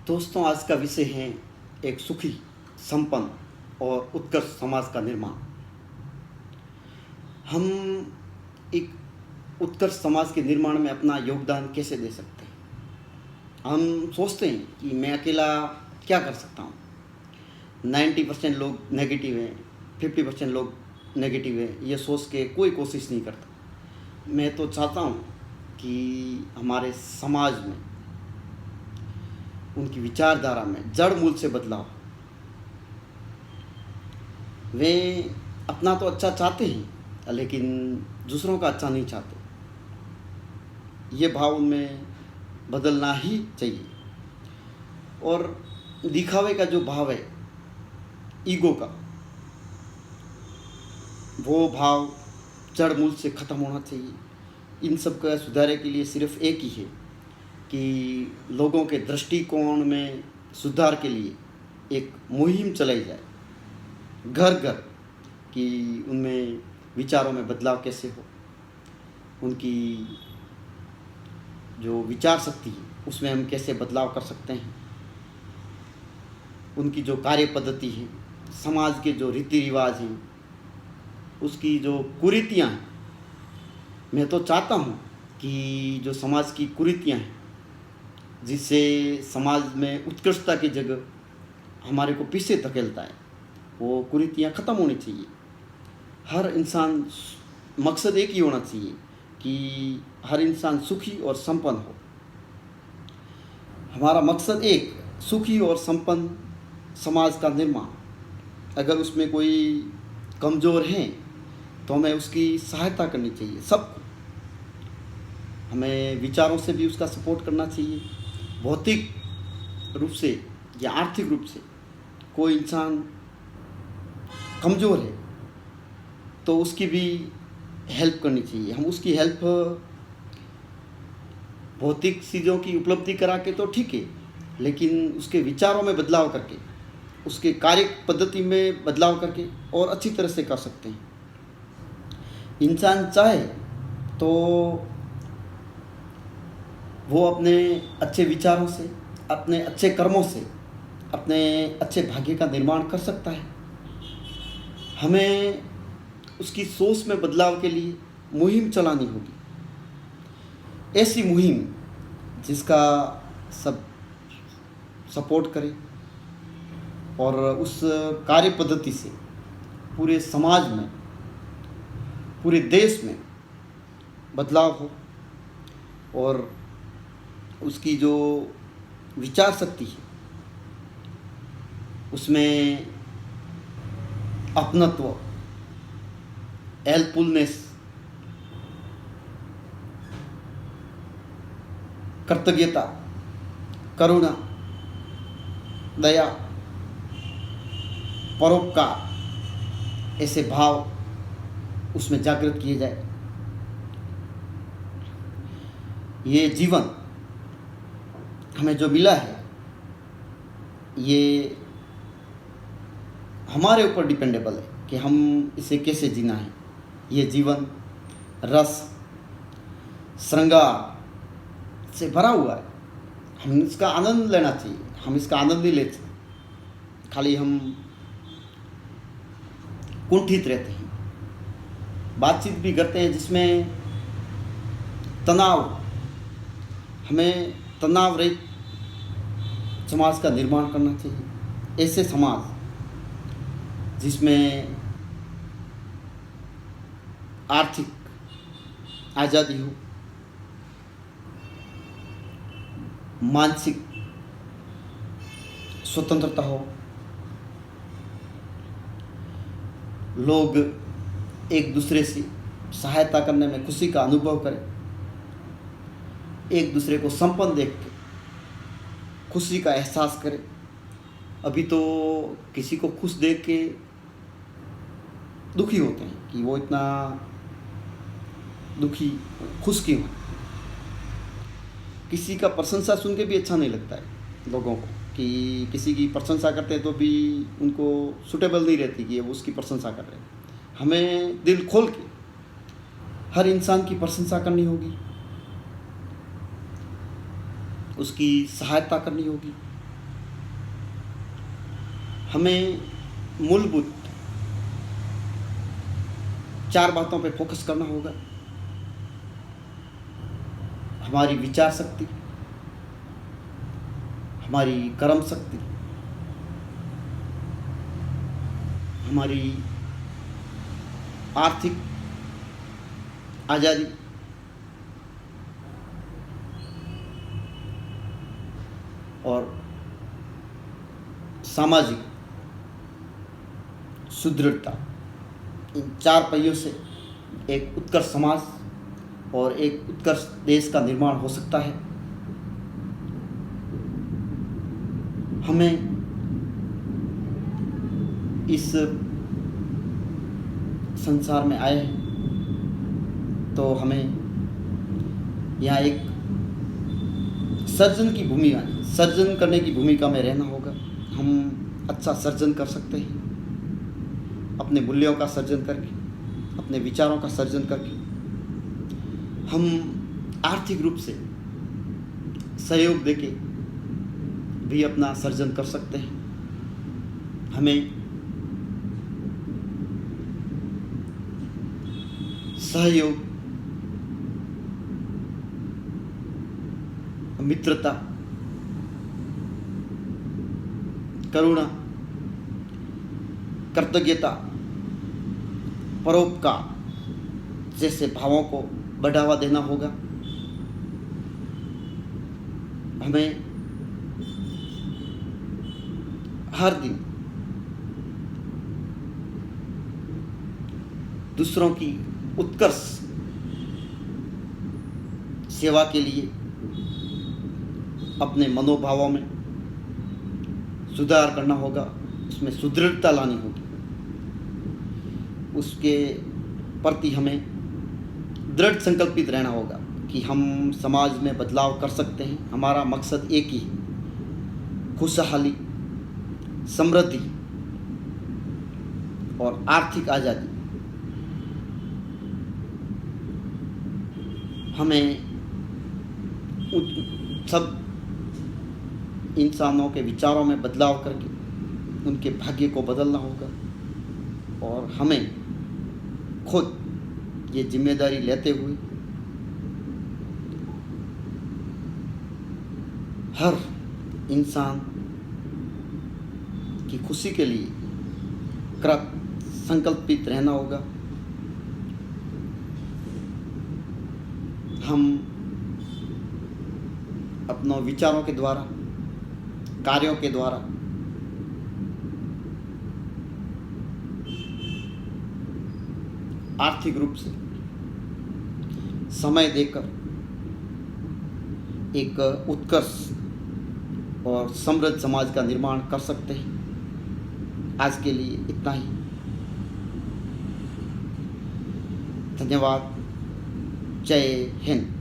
दोस्तों, आज का विषय है एक सुखी, संपन्न और उत्कृष्ट समाज का निर्माण। हम एक उत्कृष्ट समाज के निर्माण में अपना योगदान कैसे दे सकते हैं? हम सोचते हैं कि मैं अकेला क्या कर सकता हूँ। 90% लोग नेगेटिव हैं, 50% लोग नेगेटिव हैं। ये सोच के कोई कोशिश नहीं करता। मैं तो चाहता हूँ कि हमारे समाज में, उनकी विचारधारा में जड़ मूल से बदलाव। वे अपना तो अच्छा चाहते हैं, लेकिन दूसरों का अच्छा नहीं चाहते। ये भाव उनमें बदलना ही चाहिए। और दिखावे का जो भाव है, ईगो का, वो भाव जड़ मूल से ख़त्म होना चाहिए। इन सब का सुधारे के लिए सिर्फ एक ही है कि लोगों के दृष्टिकोण में सुधार के लिए एक मुहिम चलाई जाए, घर घर, कि उनमें विचारों में बदलाव कैसे हो, उनकी जो विचार शक्ति है उसमें हम कैसे बदलाव कर सकते हैं, उनकी जो कार्य पद्धति है, समाज के जो रीति रिवाज हैं, उसकी जो कुरीतियाँ हैं। मैं तो चाहता हूँ कि जो समाज की कुरीतियाँ हैं, जिससे समाज में उत्कृष्टता की जगह हमारे को पीछे धकेलता है, वो कुरीतियाँ ख़त्म होनी चाहिए। हर इंसान, मकसद एक ही होना चाहिए कि हर इंसान सुखी और संपन्न हो। हमारा मकसद एक सुखी और संपन्न समाज का निर्माण। अगर उसमें कोई कमज़ोर है तो हमें उसकी सहायता करनी चाहिए। सबको हमें विचारों से भी उसका सपोर्ट करना चाहिए। भौतिक रूप से या आर्थिक रूप से कोई इंसान कमज़ोर है तो उसकी भी हेल्प करनी चाहिए। हम उसकी हेल्प भौतिक चीज़ों की उपलब्धि करा के तो ठीक है, लेकिन उसके विचारों में बदलाव करके, उसके कार्य पद्धति में बदलाव करके और अच्छी तरह से कर सकते हैं। इंसान चाहे तो वो अपने अच्छे विचारों से, अपने अच्छे कर्मों से, अपने अच्छे भाग्य का निर्माण कर सकता है। हमें उसकी सोच में बदलाव के लिए मुहिम चलानी होगी। ऐसी मुहिम जिसका सब सपोर्ट करे और उस कार्य पद्धति से पूरे समाज में, पूरे देश में बदलाव हो और उसकी जो विचार शक्ति है उसमें अपनत्व, हेल्पफुलनेस, कृतज्ञता, करुणा, दया, परोपकार, ऐसे भाव उसमें जागृत किए जाए। ये जीवन हमें जो मिला है, ये हमारे ऊपर डिपेंडेबल है कि हम इसे कैसे जीना है। ये जीवन रस, श्रृंगार से भरा हुआ है। हम इसका आनंद लेना चाहिए। हम इसका आनंद नहीं लेते, खाली हम कुंठित रहते हैं। बातचीत भी करते हैं जिसमें तनाव, हमें तनाव रहित समाज का निर्माण करना चाहिए। ऐसे समाज जिसमें आर्थिक आज़ादी हो, मानसिक स्वतंत्रता हो, लोग एक दूसरे से सहायता करने में खुशी का अनुभव करें, एक दूसरे को संपन्न देख के खुशी का एहसास करें। अभी तो किसी को खुश देख के दुखी होते हैं कि वो इतना दुखी, खुश क्यों है। किसी का प्रशंसा सुन के भी अच्छा नहीं लगता है लोगों को, कि किसी की प्रशंसा करते हैं तो भी उनको सूटेबल नहीं रहती कि वो उसकी प्रशंसा कर रहे हैं। हमें दिल खोल के हर इंसान की प्रशंसा करनी होगी, उसकी सहायता करनी होगी, हमें मूलभूत 4 बातों पे फोकस करना होगा। हमारी विचार शक्ति, हमारी कर्म शक्ति, हमारी आर्थिक आज़ादी, और सामाजिक सुदृढ़ता। इन 4 पहियों से एक उत्कर्ष समाज और एक उत्कर्ष देश का निर्माण हो सकता है। हमें इस संसार में आए हैं तो हमें यहाँ एक सर्जन करने की भूमिका में रहना होगा। हम अच्छा सर्जन कर सकते हैं अपने मूल्यों का सर्जन करके, अपने विचारों का सर्जन करके। हम आर्थिक रूप से सहयोग देके भी अपना सर्जन कर सकते हैं। हमें सहयोग, मित्रता, करुणा, कृतज्ञता, परोपकार जैसे भावों को बढ़ावा देना होगा। हमें हर दिन दूसरों की उत्कर्ष सेवा के लिए अपने मनोभावों में सुधार करना होगा, उसमें सुदृढ़ता लानी होगी। उसके प्रति हमें दृढ़ संकल्पित रहना होगा कि हम समाज में बदलाव कर सकते हैं। हमारा मकसद एक ही है, खुशहाली, समृद्धि और आर्थिक आज़ादी। हमें सब इंसानों के विचारों में बदलाव करके उनके भाग्य को बदलना होगा और हमें खुद ये जिम्मेदारी लेते हुए हर इंसान की खुशी के लिए कृत संकल्पित रहना होगा। हम अपनों विचारों के द्वारा, कार्यों के द्वारा आर्थिक रूप से समय देकर एक उत्कर्ष और समृद्ध समाज का निर्माण कर सकते हैं। आज के लिए इतना ही। धन्यवाद। जय हिंद।